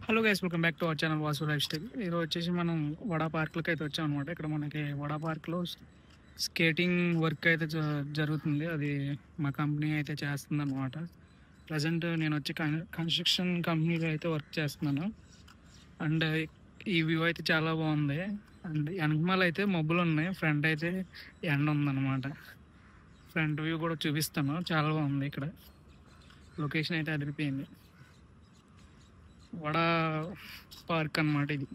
Hello guys, welcome back to our channel Vasu life style. ఈరోజు వచ్చేసి మనం వడా పార్క్లోకి అయితే వచ్చాం అనమాట. ఇక్కడ మనకి వడా పార్క్లో స్కేటింగ్ వర్క్ అయితే జరుగుతుంది. అది మా కంపెనీ అయితే చేస్తుంది అనమాట. ప్రజెంట్ నేను వచ్చి కన్స్ట్రక్షన్ కంపెనీలో అయితే వర్క్ చేస్తున్నాను. అండ్ ఈ వ్యూ అయితే చాలా బాగుంది. అండ్ వెనకమాల అయితే మబ్బులు ఉన్నాయి, ఫ్రంట్ అయితే ఎండ ఉందన్నమాట. ఫ్రంట్ వ్యూ కూడా చూపిస్తాను, చాలా బాగుంది. ఇక్కడ లొకేషన్ అయితే అదిరిపోయింది. వడా పార్క్ అన్నమాట ఇది.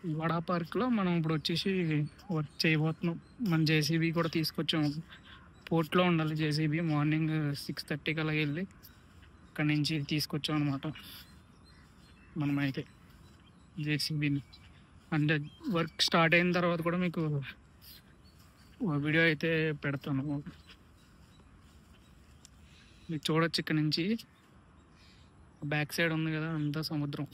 ఈ వడా పార్క్లో మనం ఇప్పుడు వచ్చేసి వర్క్ చేయబోతున్నాం. మన జేసీబీ కూడా తీసుకొచ్చాం. పోర్ట్లో ఉండాలి జేసీబీ. మార్నింగ్ 6:30కి అలా వెళ్ళి అక్కడి నుంచి తీసుకొచ్చాం అనమాట మనమైతే జేసీబీని. అంటే వర్క్ స్టార్ట్ అయిన తర్వాత కూడా మీకు వీడియో అయితే పెడతాను. మీకు చూడొచ్చు ఇక్కడ నుంచి. బ్యాక్ సైడ్ ఉంది కదా, అంతా సముద్రం.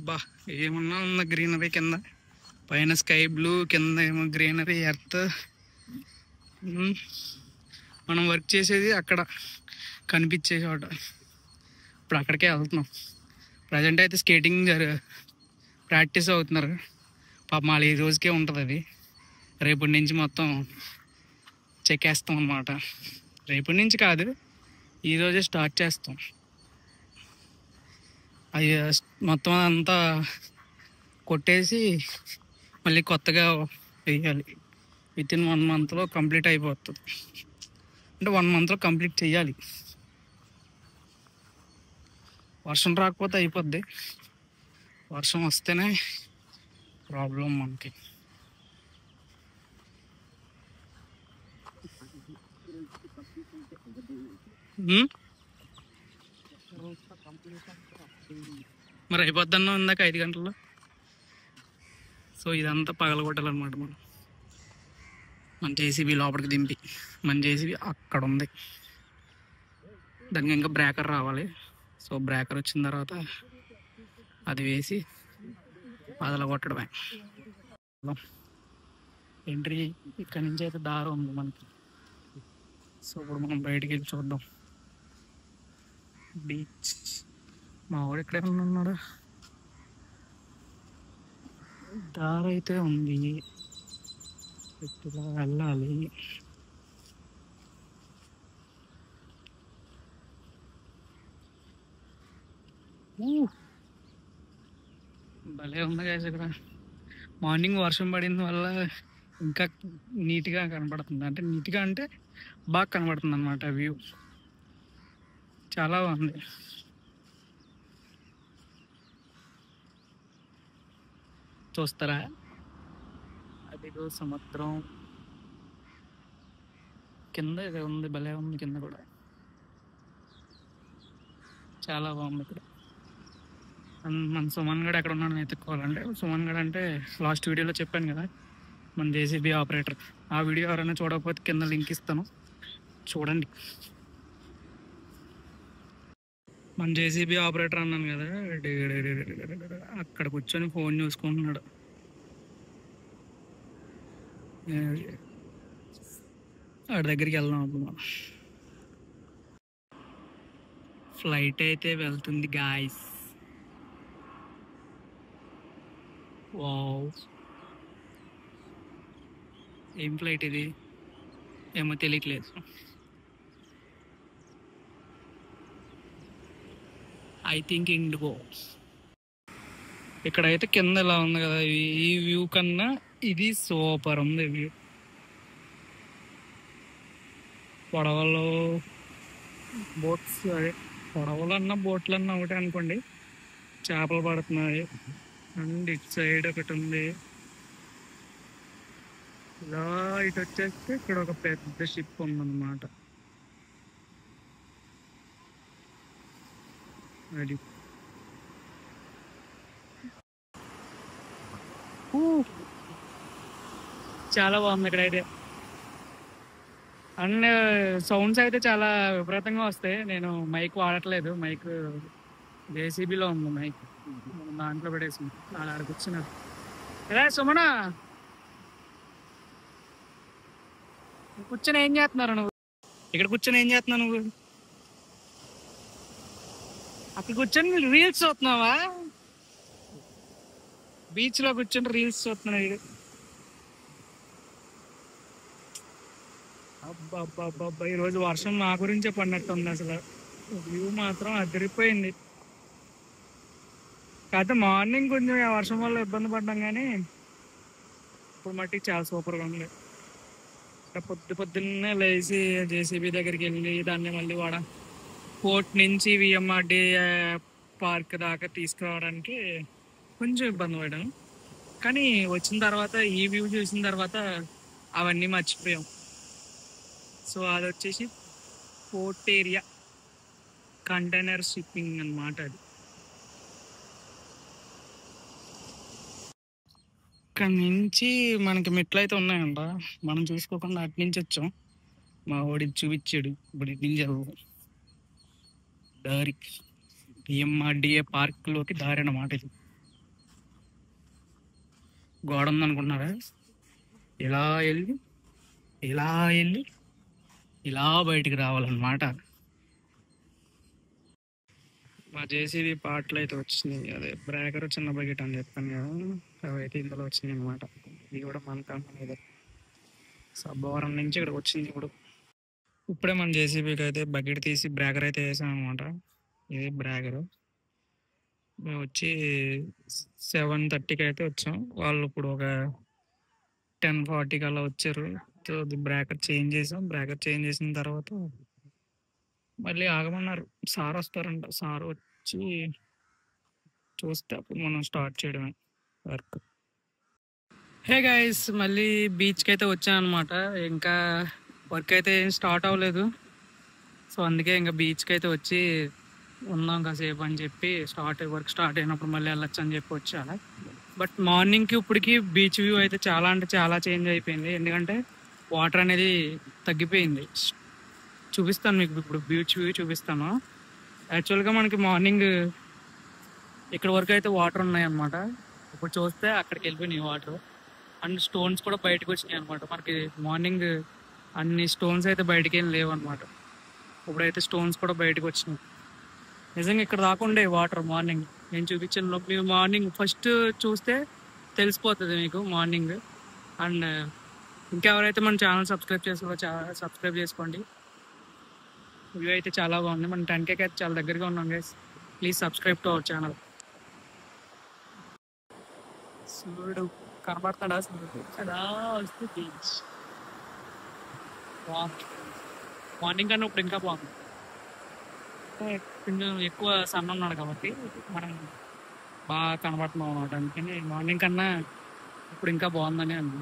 బా, ఏమన్నా ఉందా గ్రీనరీ కింద. పైన స్కై బ్లూ, కింద ఏమో గ్రీనరీ, ఎర్త్. మనం వర్క్ చేసేది అక్కడ కనిపించే చోట. ఇప్పుడు అక్కడికే వెళ్తున్నాం. ప్రజెంట్ అయితే స్కేటింగ్ ప్రాక్టీస్ అవుతున్నారు. పాపం వాళ్ళు ఈ రోజుకే ఉంటుంది అది. రేపటి నుంచి మొత్తం చెక్కేస్తాం అన్నమాట. రేపటి నుంచి కాదు, ఈరోజే స్టార్ట్ చేస్తాం. అది మొత్తం అంతా కొట్టేసి మళ్ళీ కొత్తగా వేయాలి. విత్ ఇన్ 1 మంత్లో కంప్లీట్ అయిపోతుంది. అంటే 1 మంత్లో కంప్లీట్ చేయాలి. వర్షం రాకపోతే అయిపోద్ది. వర్షం వస్తేనే ప్రాబ్లం మనకి. మరి అయిపోద్దన్నా ఇందాక 5 గంటల్లో. సో ఇదంతా పగలగొట్టాలన్నమాట మనం. మన జేసీబీ లోపలికి దింపి, మన జేసీబీ అక్కడ ఉంది. దానికి ఇంకా బ్రేకర్ రావాలి. సో బ్రేకర్ వచ్చిన తర్వాత అది వేసి పగలగొట్టడమే. ఎంట్రీ ఇక్కడ నుంచి అయితే దారి ఉంది మనకి. సో ఇప్పుడు మనం బయటికి వెళ్ళి చూద్దాం. బీచ్. మా వాడు ఇక్కడే ఉన్నాడు. దారి అయితే ఉంది, ఇట్లా వెళ్ళాలి. భలే ఉంది కదా ఇక్కడ. మార్నింగ్ వర్షం పడిన వల్ల ఇంకా నీట్గా కనపడుతుంది. అంటే నీట్గా అంటే బాగా కనపడుతుంది అన్నమాట వ్యూ. చాలా బాగుంది. చూస్తారా, అదిగో సముద్రం. కింద ఇది ఉంది, భలే ఉంది. కింద కూడా చాలా బాగుంది ఇక్కడ. మన సుమన్ గడ్ ఎక్కడ ఉన్నాడని ఎత్తుక్కోవాలంటే, సుమన్ గడ్ అంటే లాస్ట్ వీడియోలో చెప్పాను కదా, మన జేసీబీ ఆపరేటర్. ఆ వీడియో ఎవరైనా చూడకపోతే కింద లింక్ ఇస్తాను, చూడండి. మన జేసీబీ ఆపరేటర్ అన్నాను కదా, అక్కడ కూర్చొని ఫోన్ చూసుకుంటున్నాడు. వాడి దగ్గరికి వెళ్దాం అప్పుడు మనం. ఫ్లైట్ అయితే వెళ్తుంది గాయస్. వావ్, ఏం ఫ్లైట్ ఇది ఏమో తెలియట్లేదు. I think IndiGo. ఇక్కడైతే కింద ఇలా ఉంది కదా, ఈ వ్యూ కన్నా ఇది సూపర్ ఉంది వ్యూ. పడవలు, బోట్స్, అదే పడవలన్నా బోట్లన్నా ఒకటే అనుకోండి. చేపలు పడుతున్నాయి. అండ్ ఇటు సైడ్ ఒకటి ఉంది. ఇలా ఇటు వచ్చేస్తే ఇక్కడ ఒక పెద్ద షిప్ ఉందన్నమాట. అది చాలా బాగుంది ఇక్కడైతే. అండ్ సౌండ్స్ అయితే చాలా విపరీతంగా వస్తాయి. నేను మైక్ వాడట్లేదు. మైక్ జేసీబీలో ఉంది మైక్, దాంట్లో పెట్టేసింది. అలా ఆడ కూర్చున్నారు. ఎలా సుమన, కూర్చొని ఏం చేస్తున్నారు నువ్వు? ఇక్కడ కూర్చొని ఏం చేస్తున్నావు నువ్వు? అక్కడ కూర్చొని రీల్స్ చూస్తున్నావా? బీచ్ లో కూర్చొని రీల్స్ చూస్తున్నాడు. అబ్బా అబ్బా అబ్బా అబ్బా, ఈ రోజు వర్షం నా గురించే పడినట్టుంది అసలు. వ్యూ మాత్రం అదిరిపోయింది. కాకపోతే మార్నింగ్ కొంచెం ఆ వర్షం వల్ల ఇబ్బంది పడ్డాం, కానీ ఇప్పుడు మట్టికి చాలా సూపర్గా ఉంది. ఇంకా పొద్దున్నే లేచి జేసీబీ దగ్గరికి వెళ్ళి దాన్ని మళ్ళీ పోర్ట్ నుంచి విఎంఆర్డి పార్క్ దాకా తీసుకురావడానికి కొంచెం ఇబ్బంది పడ్డాం. కానీ వచ్చిన తర్వాత ఈ వ్యూ చూసిన తర్వాత అవన్నీ మర్చిపోయాం. సో అది వచ్చేసి పోర్ట్ ఏరియా కంటైనర్ షిప్పింగ్ అన్నమాట. అది ఇక్కడ నుంచి మనకి మెట్లు అయితే ఉన్నాయంట, మనం చూసుకోకుండా అటు నుంచి వచ్చాం. మా వాడి చూపించాడు, ఇప్పుడు ఇటు నుంచి వెళ్దాం. దారి పిఎంఆర్డిఏ పార్క్ లోకి దారి అన్నమాట. ఇది గోడ ఉందనుకుంటున్నారా? ఇలా వెళ్ళి ఇలా వెళ్ళి ఇలా బయటికి రావాలన్నమాట. మా జేసీబీ పార్ట్లు అయితే వచ్చినాయి. అదే బ్రేకర్ చిన్న బకెట్ అని చెప్పాను కదా, అవి అయితే ఇందులో వచ్చినాయి అనమాట. ఇది కూడా మన కంపెనీ సబ్బవరం నుంచి ఇక్కడికి వచ్చింది. ఇప్పుడే మన జేసీబీకి అయితే బకెట్ తీసి బ్రేకర్ అయితే వేసాం అనమాట. ఇది బ్రేకర్. మేము వచ్చి 7:30కి అయితే వచ్చాం. వాళ్ళు ఇప్పుడు ఒక 10:40కి అలా వచ్చారు. సో బ్రేకర్ చేంజ్ చేసాం. బ్రేకర్ చేంజ్ చేసిన తర్వాత మళ్ళీ ఆగమన్నారు. సార్ వస్తారంట. సార్ వచ్చి చూస్తే అప్పుడు మనం స్టార్ట్ చేయడమే వర్క్. హే గైస్, మళ్ళీ బీచ్కి అయితే వచ్చాను అనమాట. ఇంకా వర్క్ అయితే ఏం స్టార్ట్ అవ్వలేదు. సో అందుకే ఇంకా బీచ్కి అయితే వచ్చి ఉందాం కాసేపు అని చెప్పి వర్క్ స్టార్ట్ అయినప్పుడు మళ్ళీ వెళ్ళొచ్చు అని చెప్పి వచ్చా. బట్ మార్నింగ్కి ఇప్పటికి బీచ్ వ్యూ అయితే చాలా అంటే చాలా చేంజ్ అయిపోయింది. ఎందుకంటే వాటర్ అనేది తగ్గిపోయింది. చూపిస్తాను మీకు ఇప్పుడు బీచ్ వ్యూ చూపిస్తాను. యాక్చువల్గా మనకి మార్నింగ్ ఇక్కడ వరకు అయితే వాటర్ ఉన్నాయి అనమాట. ఇప్పుడు చూస్తే అక్కడికి వెళ్ళిపోయినాయి వాటర్. అండ్ స్టోన్స్ కూడా బయటకు వచ్చినాయి అనమాట. మనకి మార్నింగ్ అన్ని స్టోన్స్ అయితే బయటకి ఏం లేవు అనమాట. ఇప్పుడైతే స్టోన్స్ కూడా బయటకు వచ్చినాయి. నిజంగా ఇక్కడ రాకుండే వాటర్ మార్నింగ్ నేను చూపించాను. మీరు మార్నింగ్ ఫస్ట్ చూస్తే తెలిసిపోతుంది మీకు మార్నింగ్. అండ్ ఇంకెవరైతే మన ఛానల్ సబ్స్క్రైబ్ చేసుకో సబ్స్క్రైబ్ చేసుకోండి. వ్యూ అయితే చాలా బాగుంది. మన 10K అయితే చాలా దగ్గరగా ఉన్నాం guys. Please subscribe to our channel. సూర్యుడు కనబడతాడా? సూర్యుడు అలా వస్తే బీచ్ మార్నింగ్ కన్నా ఇప్పుడు ఇంకా బాగుంది. కొంచెం ఎక్కువ సన్ ఉన్నాడు కాబట్టి మనం బాగా కనబడుతున్నాం అనమాట. అందుకని మార్నింగ్ కన్నా ఇప్పుడు ఇంకా బాగుందని అంది.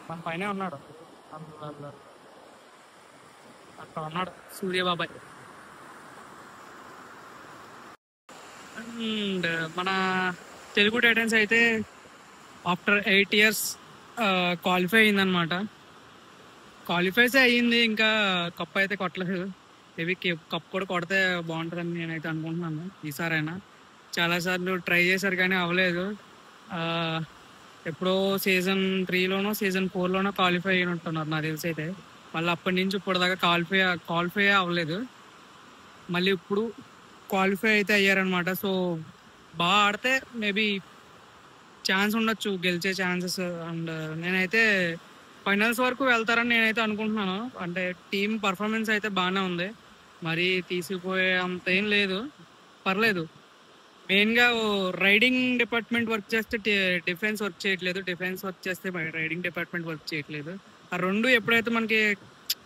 మన పైన ఉన్నాడు, అక్కడ ఉన్నాడు సూర్యబాబాయ్. అండ్ మన తెలుగు టైటన్స్ అయితే ఆఫ్టర్ 8 years క్వాలిఫై అయిందనమాట. క్వాలిఫైస్ అయ్యింది, ఇంకా కప్ అయితే కొట్టలేదు. మేబీ కప్ కూడా కొడితే బాగుంటుందని నేనైతే అనుకుంటున్నాను. ఈసారైనా చాలాసార్లు ట్రై చేశారు కానీ అవ్వలేదు. ఎప్పుడో సీజన్ 3లోనో సీజన్ 4లోనో క్వాలిఫై అయినట్టున్నారు నాకు తెలిసి. అయితే మళ్ళీ అప్పటి నుంచి ఇప్పటిదాకా క్వాలిఫై అవ్వలేదు. మళ్ళీ ఇప్పుడు క్వాలిఫై అయితే అయ్యారనమాట. సో బాగా ఆడితే మేబీ ఛాన్స్ ఉండొచ్చు, గెలిచే ఛాన్సెస్. అండ్ నేనైతే ఫైనల్స్ వరకు వెళ్తారని నేనైతే అనుకుంటున్నాను. అంటే టీం పర్ఫార్మెన్స్ అయితే బాగానే ఉంది, మరి తీసిపోయే అంత ఏం లేదు, పర్లేదు. మెయిన్గా రైడింగ్ డిపార్ట్మెంట్ వర్క్ చేస్తే డిఫెన్స్ వర్క్ చేయట్లేదు, డిఫెన్స్ వర్క్ చేస్తే రైడింగ్ డిపార్ట్మెంట్ వర్క్ చేయట్లేదు. ఆ రెండు ఎప్పుడైతే మనకి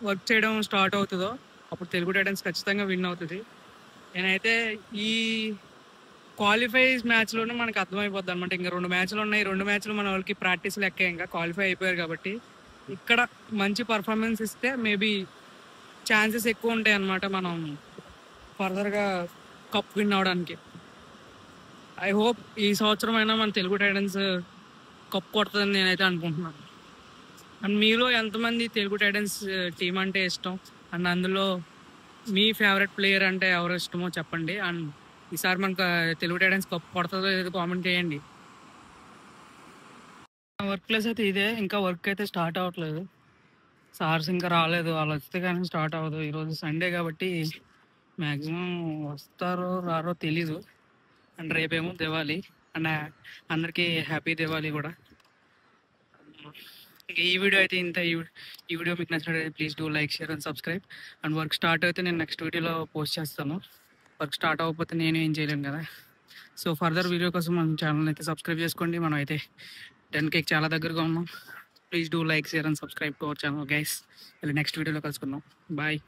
వర్క్ చేయడం స్టార్ట్ అవుతుందో అప్పుడు తెలుగు టైటన్స్ ఖచ్చితంగా విన్ అవుతుంది. నేనైతే ఈ క్వాలిఫైస్ మ్యాచ్లోనే మనకు అర్థమైపోద్ది అనమాట. ఇంకా 2 మ్యాచ్లు ఉన్నాయి. 2 మ్యాచ్లు మన వాళ్ళకి ప్రాక్టీస్ లెక్క, ఇంకా క్వాలిఫై అయిపోయారు కాబట్టి ఇక్కడ మంచి పర్ఫార్మెన్స్ ఇస్తే మేబీ ఛాన్సెస్ ఎక్కువ ఉంటాయి అన్నమాట మనం ఫర్దర్గా కప్ విన్ అవడానికి. ఐ హోప్ ఈ సంవత్సరం అయినా మన తెలుగు టైటన్స్ కప్ కొడుతుందని నేనైతే అనుకుంటున్నాను. అండ్ మీలో ఎంతమంది తెలుగు టైటన్స్ టీం అంటే ఇష్టం, అండ్ అందులో మీ ఫేవరెట్ ప్లేయర్ అంటే ఎవరు ఇష్టమో చెప్పండి. అండ్ ఈసారి మనకు తెలుగు టైటన్స్ కప్ కొడుతుందో ఏదో కామెంట్ చేయండి. వర్క్ ప్లేస్ అయితే ఇదే, ఇంకా వర్క్ అయితే స్టార్ట్ అవ్వట్లేదు. సార్స్ ఇంకా రాలేదు, వాళ్ళు వస్తే కానీ స్టార్ట్ అవ్వదు. ఈరోజు సండే కాబట్టి మ్యాక్సిమం వస్తారో రారో తెలీదు. అండ్ రేపేమో దివాళీ. అండ్ అందరికీ హ్యాపీ దివాళీ కూడా. ఇంక ఈ వీడియో అయితే ఇంత. ఈ వీడియో మీకు నచ్చినట్లయితే please do like, share and subscribe. And work start అయితే నేను నెక్స్ట్ వీడియోలో పోస్ట్ చేస్తాను. వర్క్ స్టార్ట్ అవ్వకపోతే నేను ఏం చేయలేను కదా. సో ఫర్దర్ వీడియో కోసం మన ఛానల్ అయితే సబ్స్క్రైబ్ చేసుకోండి. మనం అయితే 10K చాలా దగ్గరగా ఉన్నాం. Please do like, share and subscribe to our channel guys. Next వీడియోలో కలుసుకుందాం. బాయ్.